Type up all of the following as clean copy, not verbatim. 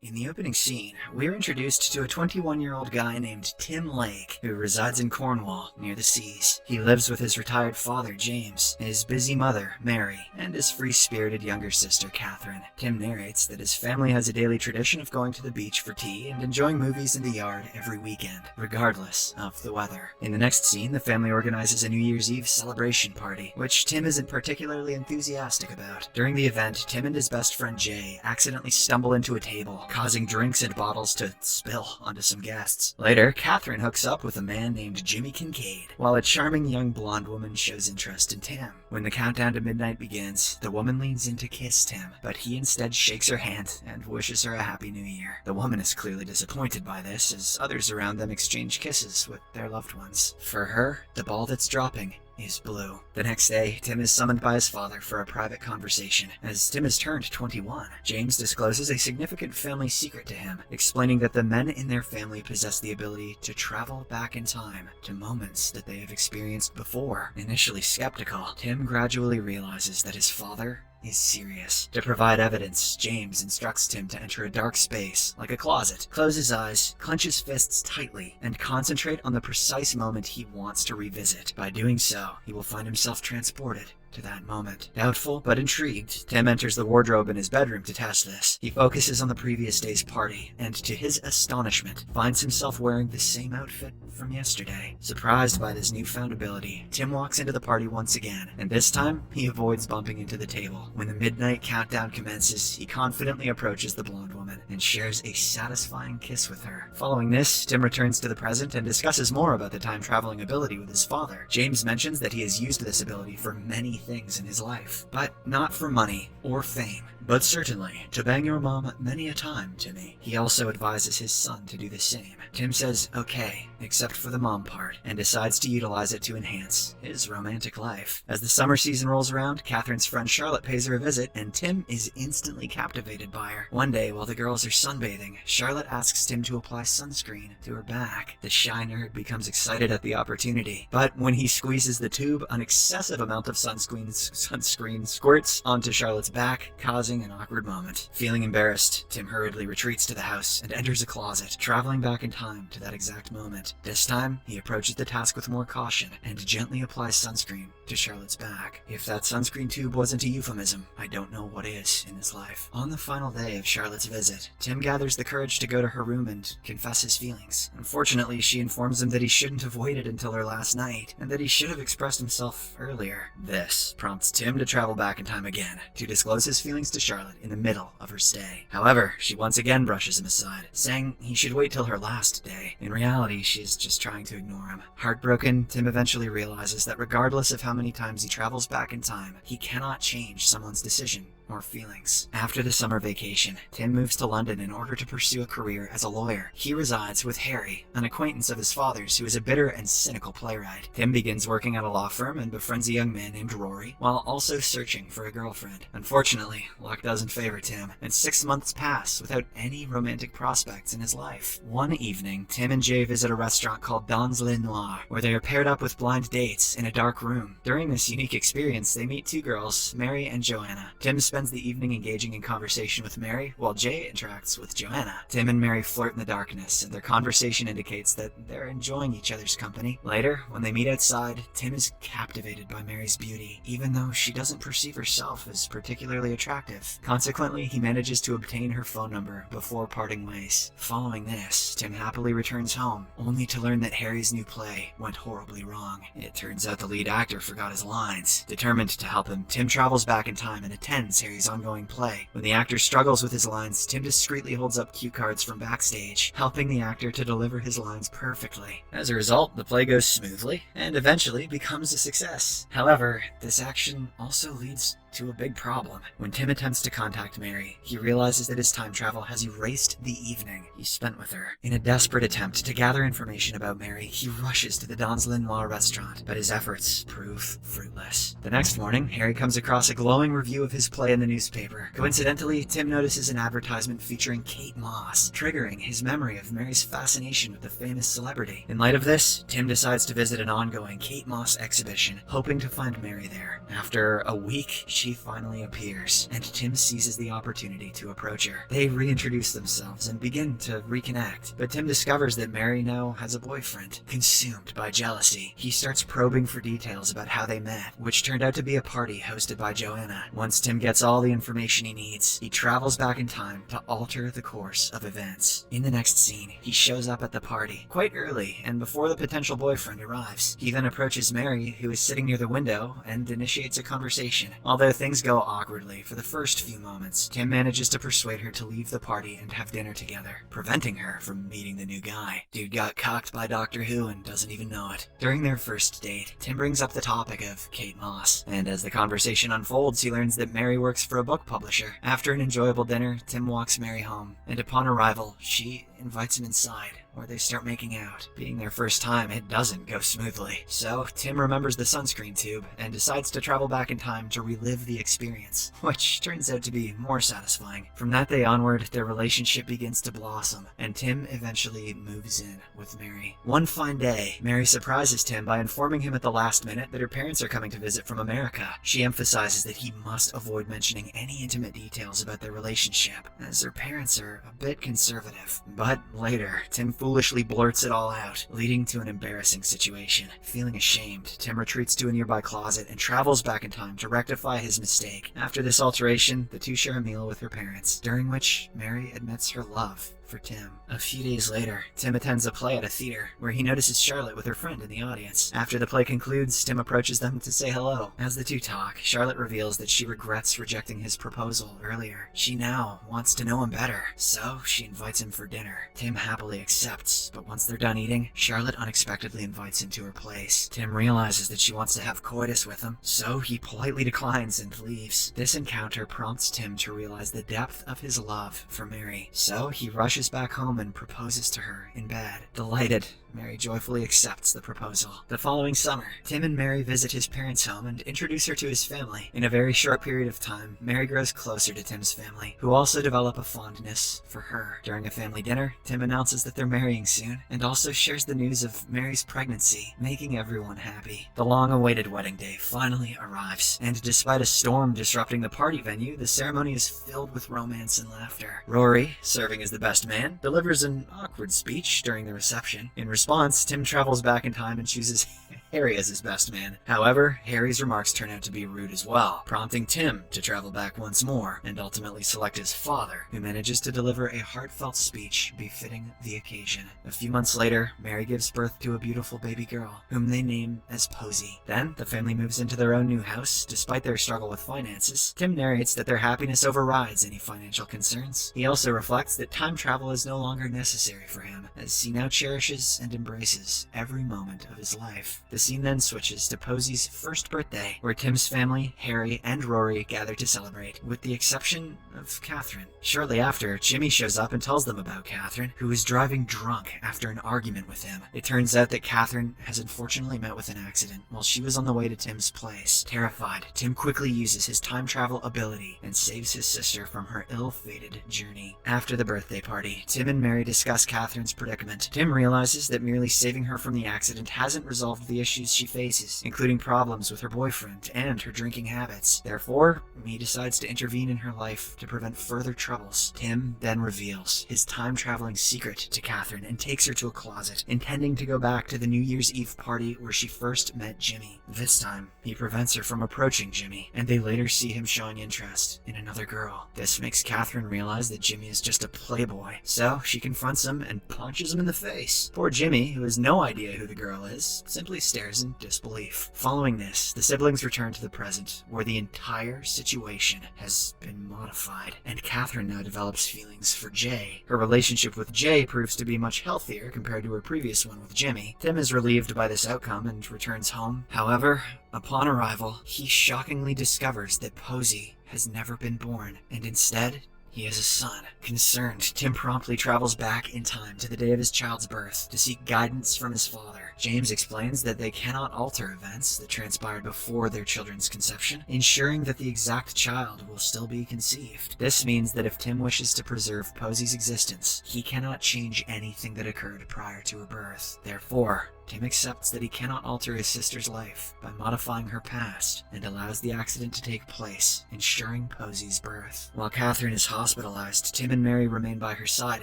In the opening scene, we're introduced to a 21-year-old guy named Tim Lake, who resides in Cornwall, near the seas. He lives with his retired father, James, his busy mother, Mary, and his free-spirited younger sister, Catherine. Tim narrates that his family has a daily tradition of going to the beach for tea and enjoying movies in the yard every weekend, regardless of the weather. In the next scene, the family organizes a New Year's Eve celebration party, which Tim isn't particularly enthusiastic about. During the event, Tim and his best friend Jay accidentally stumble into a table, causing drinks and bottles to spill onto some guests. Later, Catherine hooks up with a man named Jimmy Kincaid, while a charming young blonde woman shows interest in Tim. When the countdown to midnight begins, the woman leans in to kiss Tim, but he instead shakes her hand and wishes her a happy new year. The woman is clearly disappointed by this, as others around them exchange kisses with their loved ones. For her, the ball that's dropping is blue. The next day, Tim is summoned by his father for a private conversation. As Tim has turned 21, James discloses a significant family secret to him, explaining that the men in their family possess the ability to travel back in time to moments that they have experienced before. Initially skeptical, Tim gradually realizes that his father is serious. To provide evidence, James instructs Tim to enter a dark space, like a closet, close his eyes, clench his fists tightly, and concentrate on the precise moment he wants to revisit. By doing so, he will find himself transported to that moment. Doubtful but intrigued, Tim enters the wardrobe in his bedroom to test this. He focuses on the previous day's party, and to his astonishment, finds himself wearing the same outfit from yesterday. Surprised by this newfound ability, Tim walks into the party once again, and this time, he avoids bumping into the table. When the midnight countdown commences, he confidently approaches the blonde woman and shares a satisfying kiss with her. Following this, Tim returns to the present and discusses more about the time-traveling ability with his father. James mentions that he has used this ability for many things in his life, but not for money or fame, but certainly to bang your mom many a time, Timmy. He also advises his son to do the same. Tim says okay, except for the mom part, and decides to utilize it to enhance his romantic life. As the summer season rolls around, Catherine's friend Charlotte pays her a visit, and Tim is instantly captivated by her. One day, while the girls are sunbathing, Charlotte asks Tim to apply sunscreen to her back. The shy nerd becomes excited at the opportunity, but when he squeezes the tube, an excessive amount of sunscreen squirts onto Charlotte's back, causing an awkward moment. Feeling embarrassed, Tim hurriedly retreats to the house and enters a closet, traveling back in time to that exact moment. This time, he approaches the task with more caution and gently applies sunscreen to Charlotte's back. If that sunscreen tube wasn't a euphemism, I don't know what is in his life. On the final day of Charlotte's visit, Tim gathers the courage to go to her room and confess his feelings. Unfortunately, she informs him that he shouldn't have waited until her last night, and that he should have expressed himself earlier. This prompts Tim to travel back in time again, to disclose his feelings to Charlotte in the middle of her stay. However, she once again brushes him aside, saying he should wait till her last day. In reality, she's just trying to ignore him. Heartbroken, Tim eventually realizes that regardless of how many times he travels back in time, he cannot change someone's decision or feelings. After the summer vacation, Tim moves to London in order to pursue a career as a lawyer. He resides with Harry, an acquaintance of his father's who is a bitter and cynical playwright. Tim begins working at a law firm and befriends a young man named Rory, while also searching for a girlfriend. Unfortunately, luck doesn't favor Tim, and 6 months pass without any romantic prospects in his life. One evening, Tim and Jay visit a restaurant called Dans Le Noir, where they are paired up with blind dates in a dark room. During this unique experience, they meet two girls, Mary and Joanna. Tim spends the evening engaging in conversation with Mary, while Jay interacts with Joanna. Tim and Mary flirt in the darkness, and their conversation indicates that they're enjoying each other's company. Later, when they meet outside, Tim is captivated by Mary's beauty, even though she doesn't perceive herself as particularly attractive. Consequently, he manages to obtain her phone number before parting ways. Following this, Tim happily returns home, only to learn that Harry's new play went horribly wrong. It turns out the lead actor forgot his lines. Determined to help him, Tim travels back in time and attends Harry's ongoing play. When the actor struggles with his lines, Tim discreetly holds up cue cards from backstage, helping the actor to deliver his lines perfectly. As a result, the play goes smoothly, and eventually becomes a success. However, this action also leads to a big problem. When Tim attempts to contact Mary, he realizes that his time travel has erased the evening he spent with her. In a desperate attempt to gather information about Mary, he rushes to the Dans Le Noir restaurant, but his efforts prove fruitless. The next morning, Harry comes across a glowing review of his play in the newspaper. Coincidentally, Tim notices an advertisement featuring Kate Moss, triggering his memory of Mary's fascination with the famous celebrity. In light of this, Tim decides to visit an ongoing Kate Moss exhibition, hoping to find Mary there. After a week, she finally appears, and Tim seizes the opportunity to approach her. They reintroduce themselves and begin to reconnect, but Tim discovers that Mary now has a boyfriend. Consumed by jealousy, he starts probing for details about how they met, which turned out to be a party hosted by Joanna. Once Tim gets all the information he needs, he travels back in time to alter the course of events. In the next scene, he shows up at the party quite early and before the potential boyfriend arrives. He then approaches Mary, who is sitting near the window, and initiates a conversation. Although things go awkwardly for the first few moments, Tim manages to persuade her to leave the party and have dinner together, preventing her from meeting the new guy. Dude got cocked by Doctor Who and doesn't even know it. During their first date, Tim brings up the topic of Kate Moss, and as the conversation unfolds, he learns that Mary works for a book publisher. After an enjoyable dinner, Tim walks Mary home, and upon arrival, she invites him inside, where they start making out. Being their first time, it doesn't go smoothly. So, Tim remembers the sunscreen tube and decides to travel back in time to relive the experience, which turns out to be more satisfying. From that day onward, their relationship begins to blossom, and Tim eventually moves in with Mary. One fine day, Mary surprises Tim by informing him at the last minute that her parents are coming to visit from America. She emphasizes that he must avoid mentioning any intimate details about their relationship, as their parents are a bit conservative. But later, Tim foolishly blurts it all out, leading to an embarrassing situation. Feeling ashamed, Tim retreats to a nearby closet and travels back in time to rectify his mistake. After this alteration, the two share a meal with her parents, during which Mary admits her love for Tim. A few days later, Tim attends a play at a theater, where he notices Charlotte with her friend in the audience. After the play concludes, Tim approaches them to say hello. As the two talk, Charlotte reveals that she regrets rejecting his proposal earlier. She now wants to know him better, so she invites him for dinner. Tim happily accepts, but once they're done eating, Charlotte unexpectedly invites him to her place. Tim realizes that she wants to have coitus with him, so he politely declines and leaves. This encounter prompts Tim to realize the depth of his love for Mary, so he rushes back home and proposes to her in bed. Delighted, Mary joyfully accepts the proposal. The following summer, Tim and Mary visit his parents' home and introduce her to his family. In a very short period of time, Mary grows closer to Tim's family, who also develop a fondness for her. During a family dinner, Tim announces that they're marrying soon, and also shares the news of Mary's pregnancy, making everyone happy. The long-awaited wedding day finally arrives, and despite a storm disrupting the party venue, the ceremony is filled with romance and laughter. Rory, serving as the best man, delivers an awkward speech during the reception. In response, Tim travels back in time and chooses Harry as his best man. However, Harry's remarks turn out to be rude as well, prompting Tim to travel back once more and ultimately select his father, who manages to deliver a heartfelt speech befitting the occasion. A few months later, Mary gives birth to a beautiful baby girl, whom they name as Posy. Then, the family moves into their own new house, despite their struggle with finances. Tim narrates that their happiness overrides any financial concerns. He also reflects that time travel is no longer necessary for him, as he now cherishes and embraces every moment of his life. The scene then switches to Posy's first birthday, where Tim's family, Harry, and Rory gather to celebrate, with the exception of Catherine. Shortly after, Jimmy shows up and tells them about Catherine, who is driving drunk after an argument with him. It turns out that Catherine has unfortunately met with an accident while she was on the way to Tim's place. Terrified, Tim quickly uses his time travel ability and saves his sister from her ill-fated journey. After the birthday party, Tim and Mary discuss Catherine's predicament. Tim realizes that merely saving her from the accident hasn't resolved the issues she faces, including problems with her boyfriend and her drinking habits. Therefore, he decides to intervene in her life to prevent further troubles. Tim then reveals his time-traveling secret to Catherine and takes her to a closet, intending to go back to the New Year's Eve party where she first met Jimmy. This time, he prevents her from approaching Jimmy, and they later see him showing interest in another girl. This makes Catherine realize that Jimmy is just a playboy, so she confronts him and punches him in the face. Poor Jimmy, who has no idea who the girl is, simply stares in disbelief. Following this, the siblings return to the present, where the entire situation has been modified, and Catherine now develops feelings for Jay. Her relationship with Jay proves to be much healthier compared to her previous one with Jimmy. Tim is relieved by this outcome and returns home. However, upon arrival, he shockingly discovers that Posy has never been born, and instead, he has a son. Concerned, Tim promptly travels back in time to the day of his child's birth to seek guidance from his father. James explains that they cannot alter events that transpired before their children's conception, ensuring that the exact child will still be conceived. This means that if Tim wishes to preserve Posy's existence, he cannot change anything that occurred prior to her birth. Therefore, Tim accepts that he cannot alter his sister's life by modifying her past and allows the accident to take place, ensuring Posey's birth. While Catherine is hospitalized, Tim and Mary remain by her side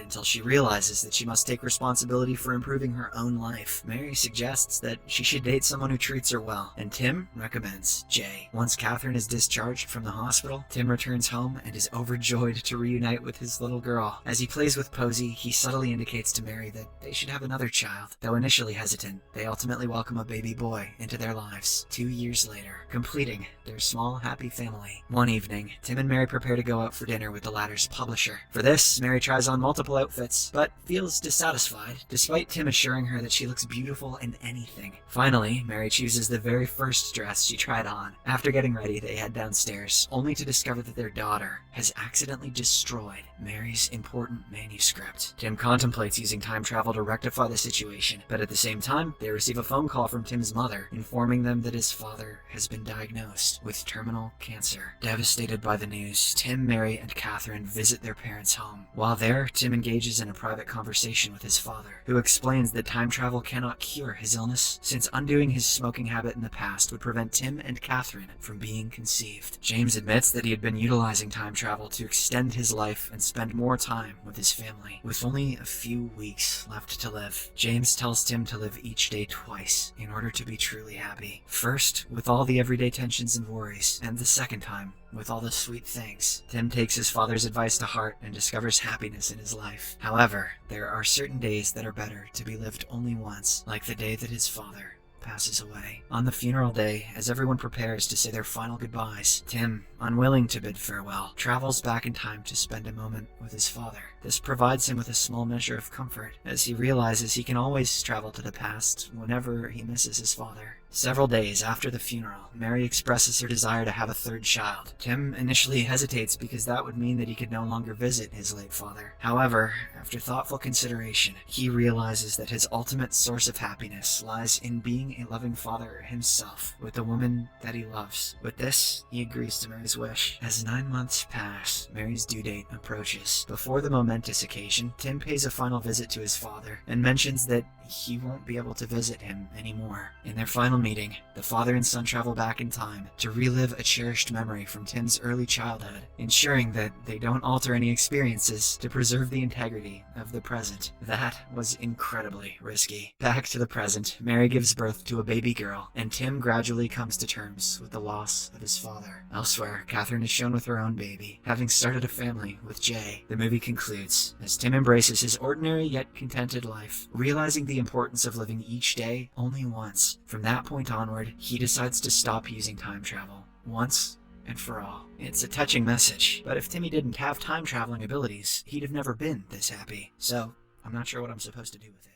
until she realizes that she must take responsibility for improving her own life. Mary suggests that she should date someone who treats her well, and Tim recommends Jay. Once Catherine is discharged from the hospital, Tim returns home and is overjoyed to reunite with his little girl. As he plays with Posey, he subtly indicates to Mary that they should have another child. Though initially hesitant, they ultimately welcome a baby boy into their lives 2 years later, completing their small, happy family. One evening, Tim and Mary prepare to go out for dinner with the latter's publisher. For this, Mary tries on multiple outfits, but feels dissatisfied, despite Tim assuring her that she looks beautiful in anything. Finally, Mary chooses the very first dress she tried on. After getting ready, they head downstairs, only to discover that their daughter has accidentally destroyed Mary's important manuscript. Tim contemplates using time travel to rectify the situation, but at the same time, they receive a phone call from Tim's mother, informing them that his father has been diagnosed with terminal cancer. Devastated by the news, Tim, Mary, and Catherine visit their parents' home. While there, Tim engages in a private conversation with his father, who explains that time travel cannot cure his illness, since undoing his smoking habit in the past would prevent Tim and Catherine from being conceived. James admits that he had been utilizing time travel to extend his life and spend more time with his family. With only a few weeks left to live, James tells Tim to live each day twice in order to be truly happy. First, with all the everyday tensions and worries, and the second time, with all the sweet things. Tim takes his father's advice to heart and discovers happiness in his life. However, there are certain days that are better to be lived only once, like the day that his father passes away. On the funeral day, as everyone prepares to say their final goodbyes, Tim, unwilling to bid farewell, travels back in time to spend a moment with his father. This provides him with a small measure of comfort, as he realizes he can always travel to the past whenever he misses his father. Several days after the funeral, Mary expresses her desire to have a third child. Tim initially hesitates because that would mean that he could no longer visit his late father. However, after thoughtful consideration, he realizes that his ultimate source of happiness lies in being a loving father himself with the woman that he loves. With this, he agrees to Mary's wish. As 9 months pass, Mary's due date approaches. Before the momentous occasion, Tim pays a final visit to his father and mentions that he won't be able to visit him anymore. In their final meeting, the father and son travel back in time to relive a cherished memory from Tim's early childhood, ensuring that they don't alter any experiences to preserve the integrity of the present. That was incredibly risky. Back to the present, Mary gives birth to a baby girl, and Tim gradually comes to terms with the loss of his father. Elsewhere, Catherine is shown with her own baby, having started a family with Jay. The movie concludes as Tim embraces his ordinary yet contented life, realizing the importance of living each day only once. From that point onward, he decides to stop using time travel, once and for all. It's a touching message, but if Timmy didn't have time traveling abilities, he'd have never been this happy. So, I'm not sure what I'm supposed to do with it.